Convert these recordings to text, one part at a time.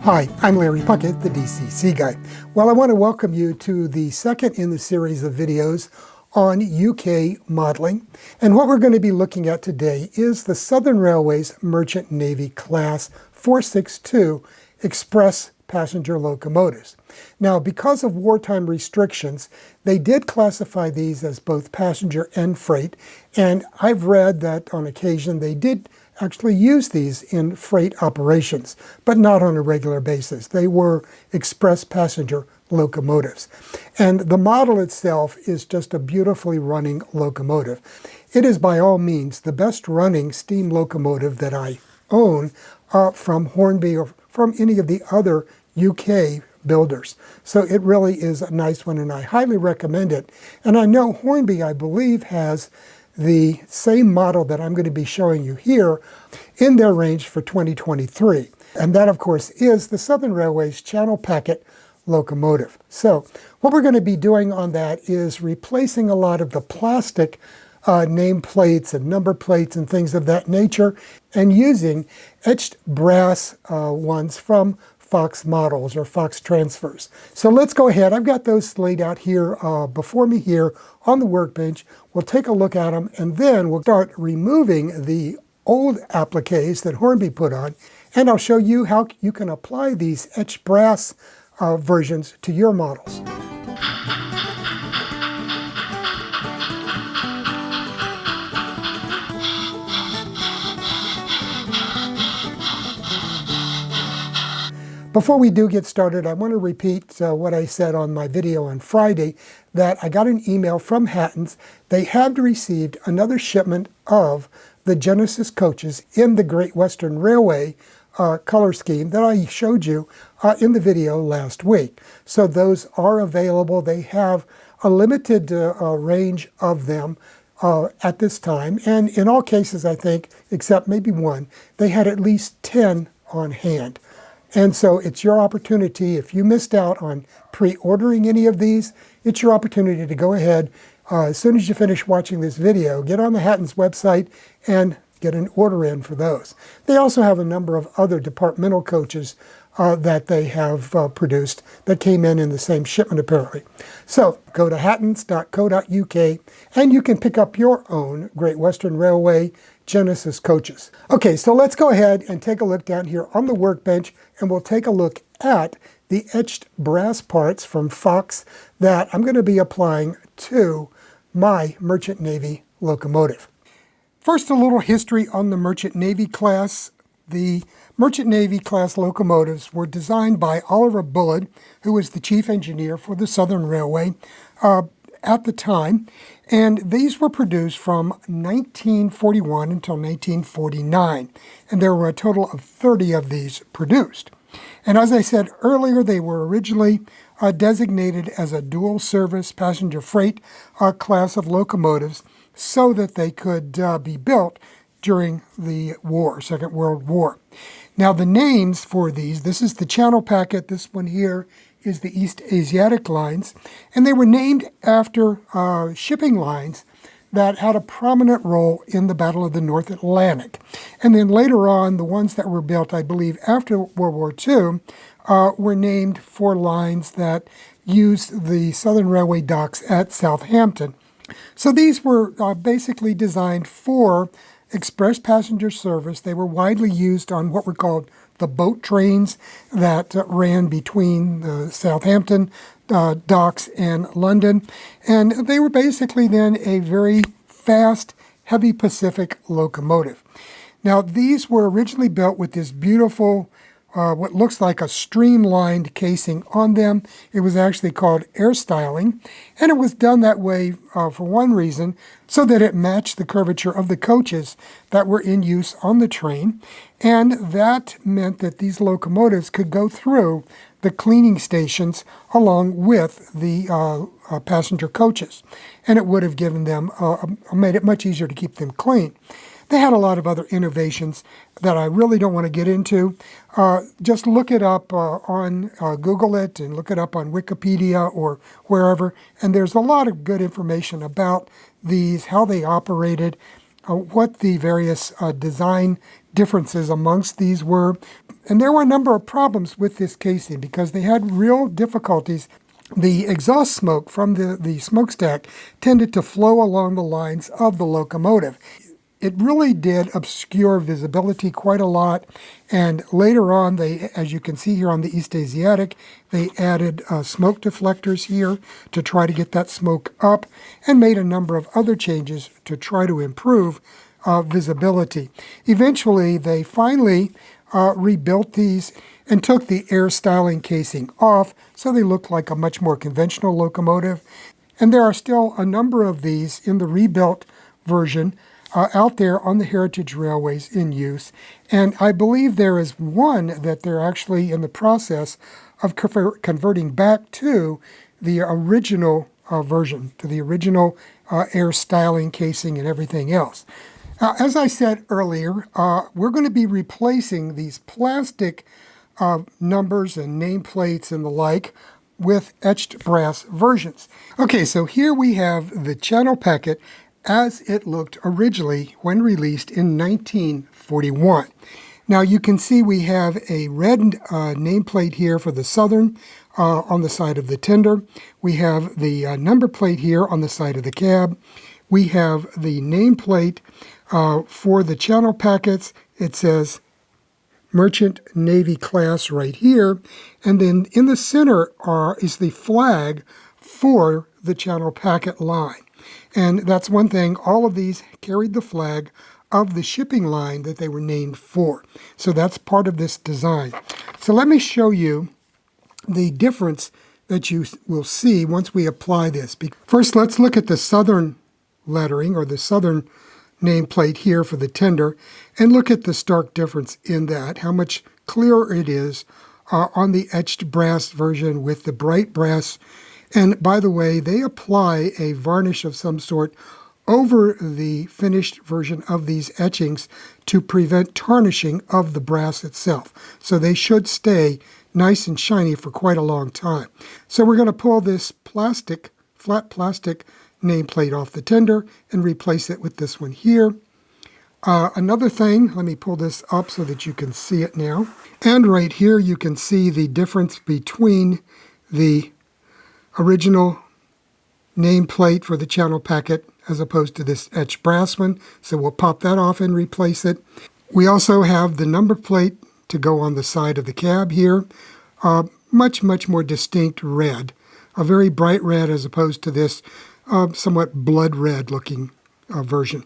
Hi, I'm Larry Puckett, the DCC guy. Well, I want to welcome you to the second in the series of videos on UK modeling. And what we're going to be looking at today is the Southern Railway's Merchant Navy Class 462 Express passenger locomotives. Now, because of wartime restrictions, they did classify these as both passenger and freight, and I've read that on occasion they did actually use these in freight operations, but not on a regular basis. They were express passenger locomotives. And the model itself is just a beautifully running locomotive. It is by all means the best running steam locomotive that I own from Hornby or from any of the other UK builders. So it really is a nice one, and I highly recommend it. And I know Hornby, I believe, has the same model that I'm going to be showing you here in their range for 2023. And that, of course, is the Southern Railway's Channel Packet locomotive. So what we're going to be doing on that is replacing a lot of the plastic nameplates and number plates and things of that nature, and using etched brass ones from Fox models or Fox transfers. So let's go ahead. I've got those laid out here before me here on the workbench. We'll take a look at them, and then we'll start removing the old appliques that Hornby put on, and I'll show you how you can apply these etched brass versions to your models. Before we do get started, I want to repeat what I said on my video on Friday, that I got an email from Hatton's. They have received another shipment of the Genesis coaches in the Great Western Railway color scheme that I showed you in the video last week. So those are available. They have a limited range of them at this time. And in all cases, I think, except maybe one, they had at least 10 on hand. And so it's your opportunity. If you missed out on pre-ordering any of these, it's your opportunity to go ahead as soon as you finish watching this video, get on the Hatton's website and get an order in for those. They also have a number of other departmental coaches that they have produced that came in the same shipment apparently. So go to hattons.co.uk and you can pick up your own Great Western Railway Genesis coaches. Okay, so let's go ahead and take a look down here on the workbench, and we'll take a look at the etched brass parts from Fox that I'm going to be applying to my Merchant Navy locomotive. First, a little history on the Merchant Navy class. The Merchant Navy class locomotives were designed by Oliver Bullard, who was the chief engineer for the Southern Railway at the time, and these were produced from 1941 until 1949, and there were a total of 30 of these produced. And as I said earlier, they were originally designated as a dual service passenger freight class of locomotives so that they could be built during the war, Second World War. Now the names for these, this is the Channel Packet, this one here is the East Asiatic lines, and they were named after shipping lines that had a prominent role in the Battle of the North Atlantic. And then later on, the ones that were built, I believe, after World War II, were named for lines that used the Southern Railway docks at Southampton. So these were basically designed for express passenger service. They were widely used on what were called the boat trains that ran between the Southampton docks and London. And they were basically then a very fast, heavy Pacific locomotive. Now, these were originally built with this beautiful, what looks like a streamlined casing on them. It was actually called air styling, and it was done that way for one reason, so that it matched the curvature of the coaches that were in use on the train, and that meant that these locomotives could go through the cleaning stations along with the passenger coaches, and it would have given them, made it much easier to keep them clean. They had a lot of other innovations that I really don't want to get into. Just look it up on Google it and look it up on Wikipedia or wherever. And there's a lot of good information about these, how they operated, what the various design differences amongst these were. And there were a number of problems with this casing because they had real difficulties. The exhaust smoke from the smokestack tended to flow along the lines of the locomotive. It really did obscure visibility quite a lot, and later on, as you can see here on the East Asiatic, they added smoke deflectors here to try to get that smoke up, and made a number of other changes to try to improve visibility. Eventually, they finally rebuilt these and took the air styling casing off, so they looked like a much more conventional locomotive. And there are still a number of these in the rebuilt version out there on the heritage railways in use. And I believe there is one that they're actually in the process of converting back to the original version, to the original air styling casing and everything else. As I said earlier, we're going to be replacing these plastic numbers and nameplates and the like with etched brass versions. Okay, so here we have the channel packet as it looked originally when released in 1941. Now you can see we have a red nameplate here for the Southern on the side of the tender. We have the number plate here on the side of the cab. We have the nameplate for the channel packets. It says Merchant Navy class right here. And then in the center is the flag for the channel packet line. And that's one thing, all of these carried the flag of the shipping line that they were named for. So that's part of this design. So let me show you the difference that you will see once we apply this. First, let's look at the Southern lettering, or the Southern nameplate here for the tender, and look at the stark difference in that, how much clearer it is on the etched brass version with the bright brass. And by the way, they apply a varnish of some sort over the finished version of these etchings to prevent tarnishing of the brass itself. So they should stay nice and shiny for quite a long time. So we're going to pull this flat plastic nameplate off the tender and replace it with this one here. Another thing, let me pull this up so that you can see it now. And right here you can see the difference between the original nameplate for the channel packet as opposed to this etched brass one. So we'll pop that off and replace it. We also have the number plate to go on the side of the cab here. Much more distinct red. A very bright red as opposed to this somewhat blood red looking version.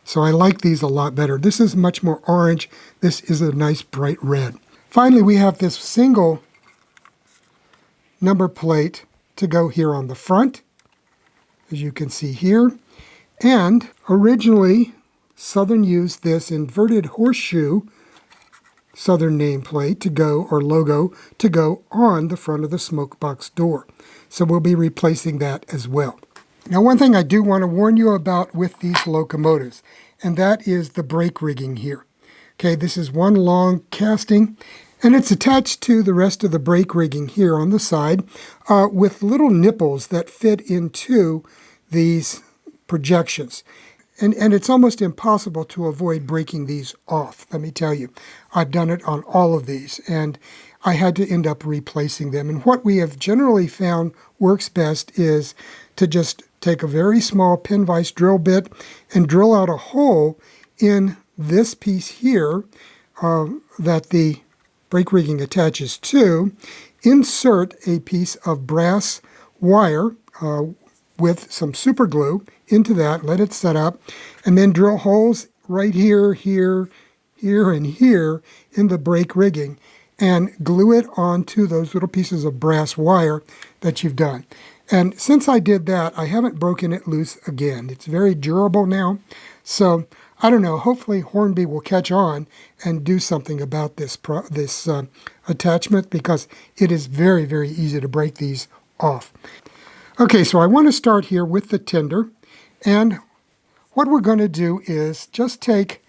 So I like these a lot better. This is much more orange. This is a nice bright red. Finally, we have this single number plate to go here on the front, as you can see here. And originally, Southern used this inverted horseshoe Southern nameplate to go, or logo, to go on the front of the smoke box door. So we'll be replacing that as well. Now, one thing I do want to warn you about with these locomotives, and that is the brake rigging here. Okay, this is one long casting, and it's attached to the rest of the brake rigging here on the side with little nipples that fit into these projections. And it's almost impossible to avoid breaking these off, let me tell you. I've done it on all of these, and I had to end up replacing them. And what we have generally found works best is to just take a very small pin vise drill bit and drill out a hole in this piece here that the brake rigging attaches to, insert a piece of brass wire with some super glue into that, let it set up, and then drill holes right here, here, and here in the brake rigging, and glue it onto those little pieces of brass wire that you've done. And since I did that, I haven't broken it loose again. It's very durable now. So I don't know, hopefully Hornby will catch on and do something about this attachment, because it is very, very easy to break these off. Okay, so I want to start here with the tender, and what we're going to do is just take,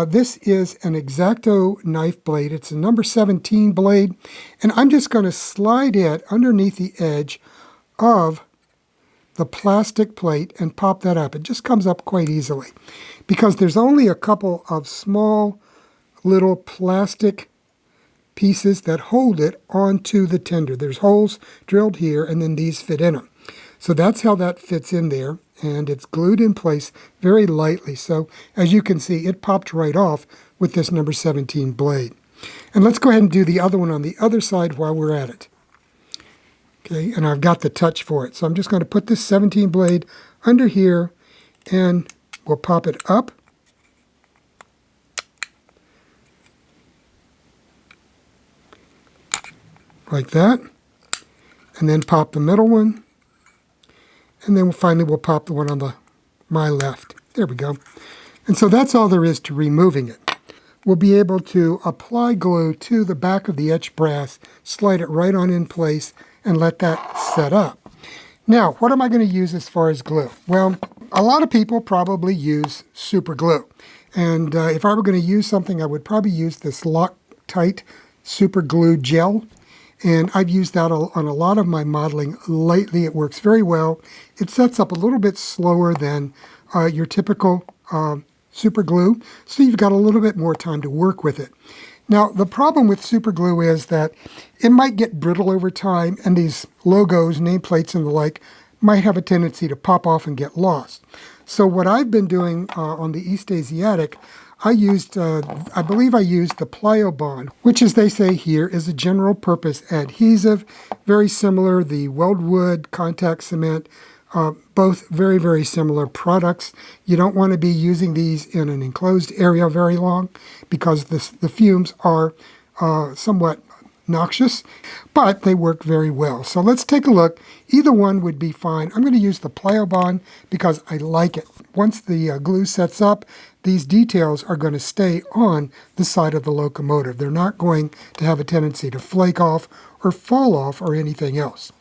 this is an X-Acto knife blade. It's a number 17 blade, and I'm just going to slide it underneath the edge of the plastic plate and pop that up. It just comes up quite easily because there's only a couple of small little plastic pieces that hold it onto the tender. There's holes drilled here, and then these fit in them. So that's how that fits in there, and it's glued in place very lightly. So as you can see, it popped right off with this number 17 blade. And let's go ahead and do the other one on the other side while we're at it. Okay, and I've got the touch for it. So I'm just going to put this 17 blade under here, and we'll pop it up. Like that. And then pop the middle one. And then finally we'll pop the one on my left. There we go. And so that's all there is to removing it. We'll be able to apply glue to the back of the etched brass, slide it right on in place, and let that set up. Now, what am I going to use as far as glue? Well, a lot of people probably use super glue. And if I were going to use something, I would probably use this Loctite super glue gel. And I've used that on a lot of my modeling lately. It works very well. It sets up a little bit slower than your typical super glue, so you've got a little bit more time to work with it. Now, the problem with super glue is that it might get brittle over time, and these logos, nameplates, and the like might have a tendency to pop off and get lost. So what I've been doing on the East Asiatic, I believe I used the Plyo Bond, which, as they say here, is a general purpose adhesive, very similar, the Weldwood contact cement, both very, very similar products. You don't want to be using these in an enclosed area very long because the fumes are somewhat noxious, but they work very well. So let's take a look. Either one would be fine. I'm going to use the Plyo Bond because I like it. Once the glue sets up, these details are going to stay on the side of the locomotive. They're not going to have a tendency to flake off or fall off or anything else.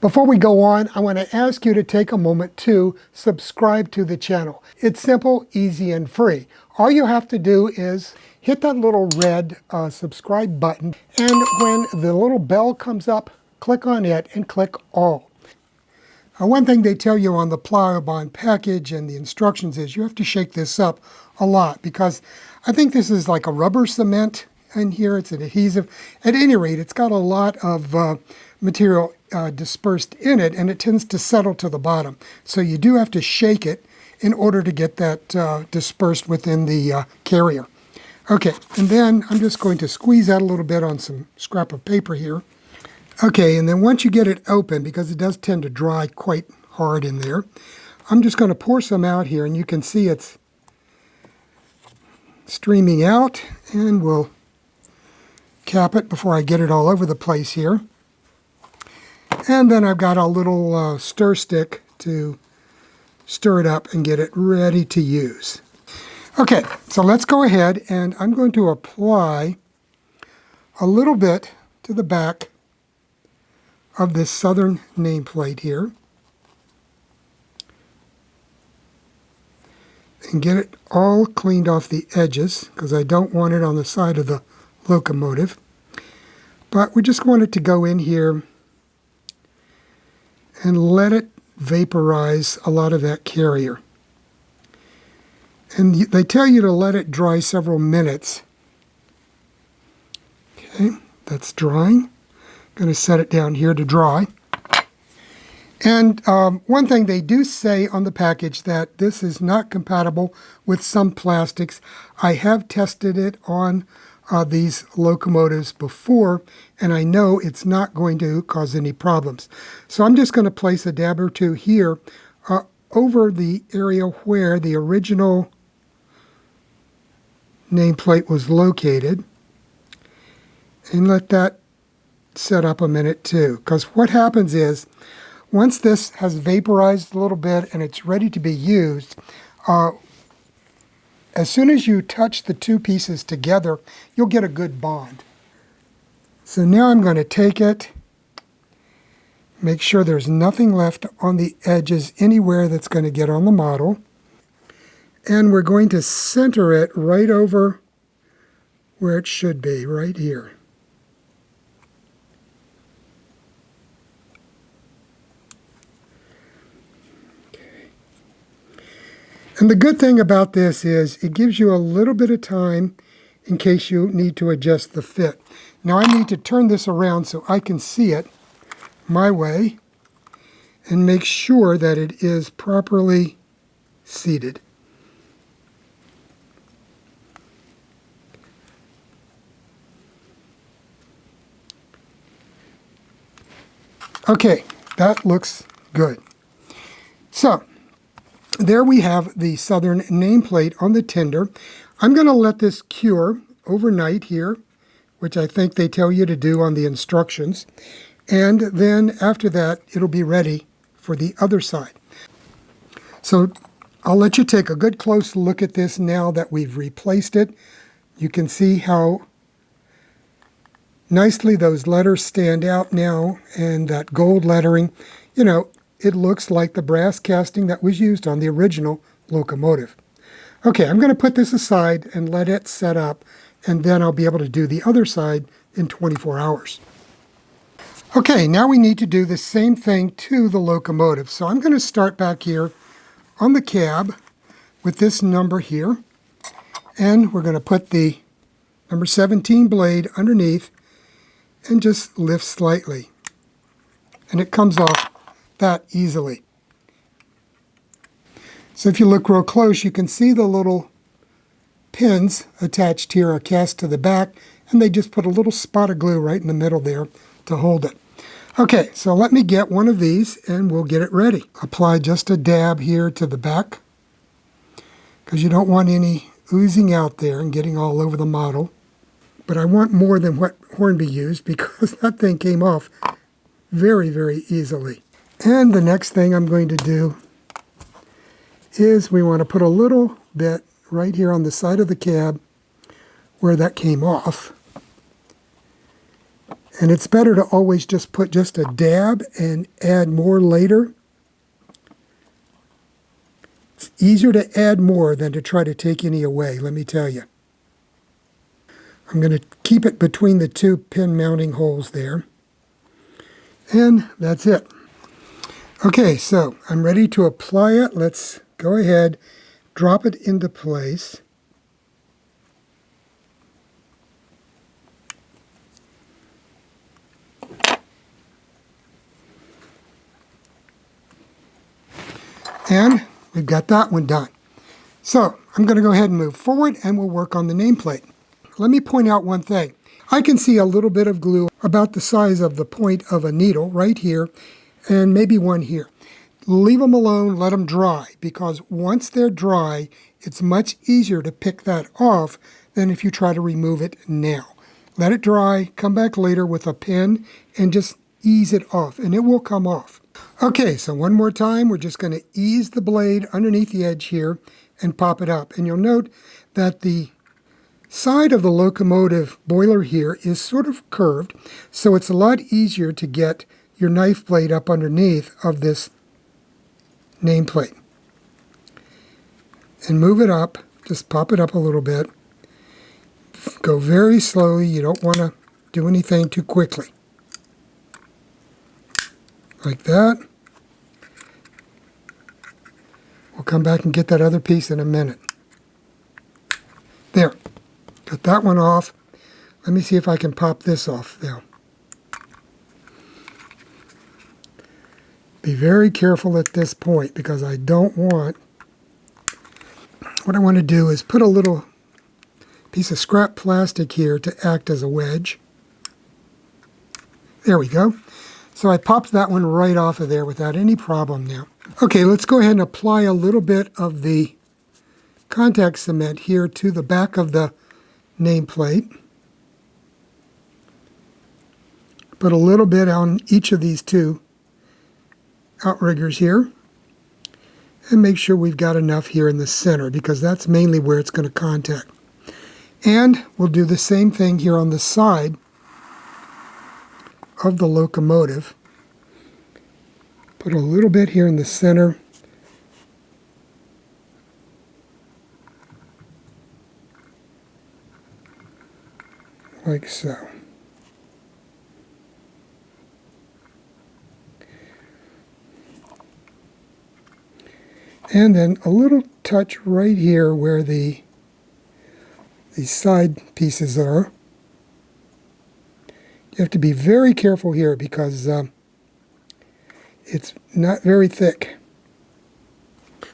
Before we go on, I want to ask you to take a moment to subscribe to the channel. It's simple, easy, and free. All you have to do is hit that little red subscribe button, and when the little bell comes up, click on it and click all. One thing they tell you on the Plyo Bond package and the instructions is you have to shake this up a lot because I think this is like a rubber cement in here. It's an adhesive. At any rate, it's got a lot of material dispersed in it, and it tends to settle to the bottom. So you do have to shake it in order to get that dispersed within the carrier. Okay, and then I'm just going to squeeze out a little bit on some scrap of paper here. Okay, and then once you get it open, because it does tend to dry quite hard in there, I'm just going to pour some out here, and you can see it's streaming out, and we'll cap it before I get it all over the place here. And then I've got a little stir stick to stir it up and get it ready to use. Okay, so let's go ahead, and I'm going to apply a little bit to the back of this southern nameplate here and get it all cleaned off the edges because I don't want it on the side of the locomotive. But we just want it to go in here and let it vaporize a lot of that carrier. And they tell you to let it dry several minutes. Okay, that's drying. Going to set it down here to dry. And one thing they do say on the package that this is not compatible with some plastics. I have tested it on these locomotives before, and I know it's not going to cause any problems. So I'm just going to place a dab or two here over the area where the original nameplate was located, and let that set up a minute too. Because what happens is, once this has vaporized a little bit and it's ready to be used, as soon as you touch the two pieces together, you'll get a good bond. So now I'm going to take it, make sure there's nothing left on the edges anywhere that's going to get on the model. And we're going to center it right over where it should be, right here. And the good thing about this is it gives you a little bit of time in case you need to adjust the fit. Now I need to turn this around so I can see it my way and make sure that it is properly seated. Okay, that looks good. So, there we have the Southern nameplate on the tender. I'm going to let this cure overnight here, which I think they tell you to do on the instructions. And then after that, it'll be ready for the other side. So I'll let you take a good close look at this now that we've replaced it. You can see how nicely those letters stand out now, and that gold lettering, you know, it looks like the brass casting that was used on the original locomotive. Okay, I'm going to put this aside and let it set up, and then I'll be able to do the other side in 24 hours. Okay, now we need to do the same thing to the locomotive. So I'm going to start back here on the cab with this number here, and we're going to put the number 17 blade underneath and just lift slightly. And it comes off that easily. So if you look real close, you can see the little pins attached here are cast to the back, and they just put a little spot of glue right in the middle there to hold it. Okay, so let me get one of these and we'll get it ready. Apply just a dab here to the back because you don't want any oozing out there and getting all over the model. But I want more than what Hornby used because that thing came off very, very easily. And the next thing I'm going to do is we want to put a little bit right here on the side of the cab where that came off. And it's better to always just put just a dab and add more later. It's easier to add more than to try to take any away, let me tell you. I'm going to keep it between the two pin mounting holes there. And that's it. Okay, so I'm ready to apply it. Let's go ahead, drop it into place. And we've got that one done. So I'm going to go ahead and move forward and we'll work on the nameplate. Let me point out one thing. I can see a little bit of glue about the size of the point of a needle right here and maybe one here. Leave them alone, let them dry, because once they're dry, it's much easier to pick that off than if you try to remove it now. Let it dry, come back later with a pin and just ease it off and it will come off. Okay, so one more time, we're just going to ease the blade underneath the edge here and pop it up. And you'll note that the side of the locomotive boiler here is sort of curved, so it's a lot easier to get your knife blade up underneath of this nameplate. And move it up, just pop it up a little bit. Go very slowly, you don't want to do anything too quickly. Like that. We'll come back and get that other piece in a minute. There. Got that one off. Let me see if I can pop this off now. Be very careful at this point because I don't want... What I want to do is put a little piece of scrap plastic here to act as a wedge. There we go. So I popped that one right off of there without any problem now. Okay, let's go ahead and apply a little bit of the contact cement here to the back of the nameplate. Put a little bit on each of these two outriggers here. And make sure we've got enough here in the center because that's mainly where it's going to contact. And we'll do the same thing here on the side of the locomotive. Put a little bit here in the center. Like so. And then a little touch right here where these side pieces are. You have to be very careful here because it's not very thick.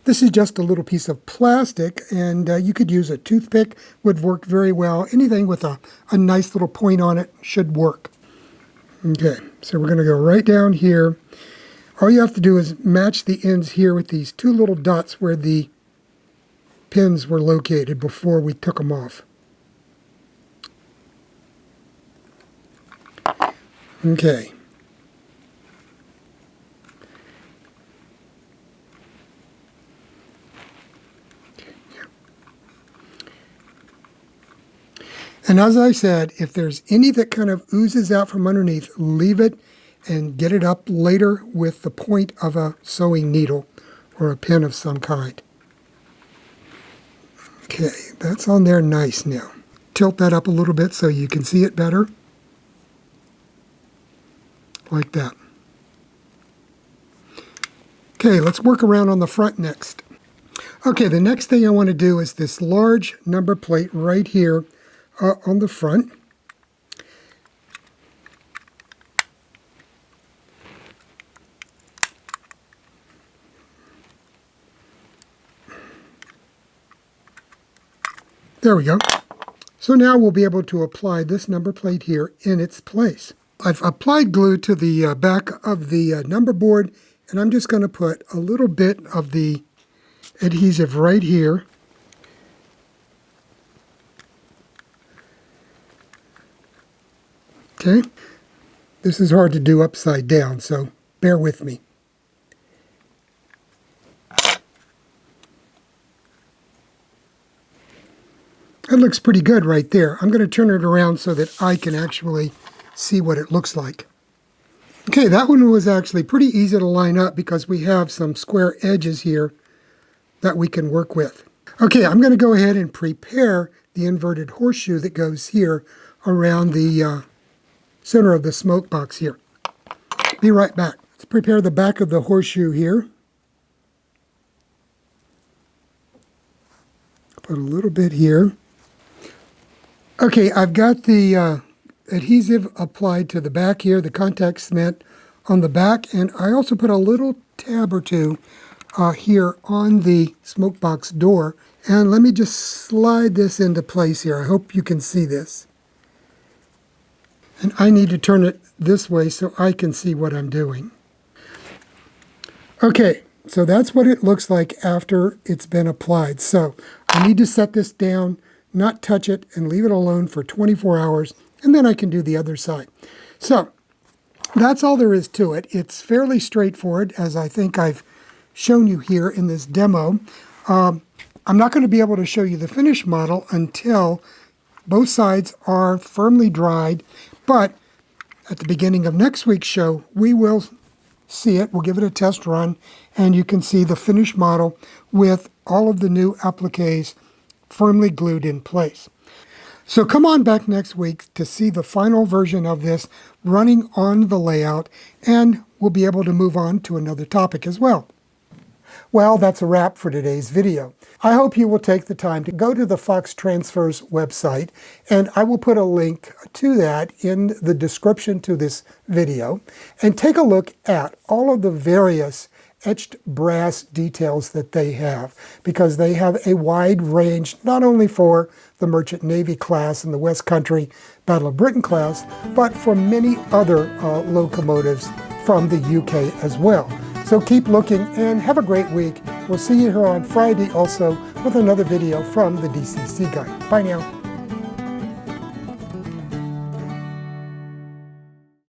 This is just a little piece of plastic, and you could use a toothpick, would work very well. Anything with a nice little point on it should work. Okay, so we're going to go right down here. All you have to do is match the ends here with these two little dots where the pins were located before we took them off. Okay. And as I said, if there's any that kind of oozes out from underneath, leave it and get it up later with the point of a sewing needle or a pin of some kind. Okay, that's on there nice now. Tilt that up a little bit so you can see it better. Like that. Okay, let's work around on the front next. Okay, the next thing I want to do is this large number plate right here on the front. There we go. So now we'll be able to apply this number plate here in its place. I've applied glue to the back of the number board, and I'm just going to put a little bit of the adhesive right here. Okay, this is hard to do upside down, so bear with me. That looks pretty good right there. I'm going to turn it around so that I can actually see what it looks like. Okay, that one was actually pretty easy to line up because we have some square edges here that we can work with. Okay, I'm going to go ahead and prepare the inverted horseshoe that goes here around the center of the smoke box here. Be right back. Let's prepare the back of the horseshoe here. Put a little bit here. Okay, I've got the adhesive applied to the back here, the contact cement on the back, and I also put a little tab or two here on the smoke box door. And let me just slide this into place here. I hope you can see this. And I need to turn it this way so I can see what I'm doing. Okay, so that's what it looks like after it's been applied. So I need to set this down, not touch it, and leave it alone for 24 hours, and then I can do the other side. So that's all there is to it. It's fairly straightforward, as I think I've shown you here in this demo. I'm not going to be able to show you the finished model until both sides are firmly dried, but at the beginning of next week's show, we will see it. We'll give it a test run, and you can see the finished model with all of the new appliques firmly glued in place. So come on back next week to see the final version of this running on the layout, and we'll be able to move on to another topic as well. Well, that's a wrap for today's video. I hope you will take the time to go to the Fox Transfers website, and I will put a link to that in the description to this video, and take a look at all of the various etched brass details that they have, because they have a wide range, not only for the Merchant Navy class and the West Country Battle of Britain class, but for many other locomotives from the UK as well. So keep looking and have a great week. We'll see you here on Friday also with another video from the DCC Guide. Bye now.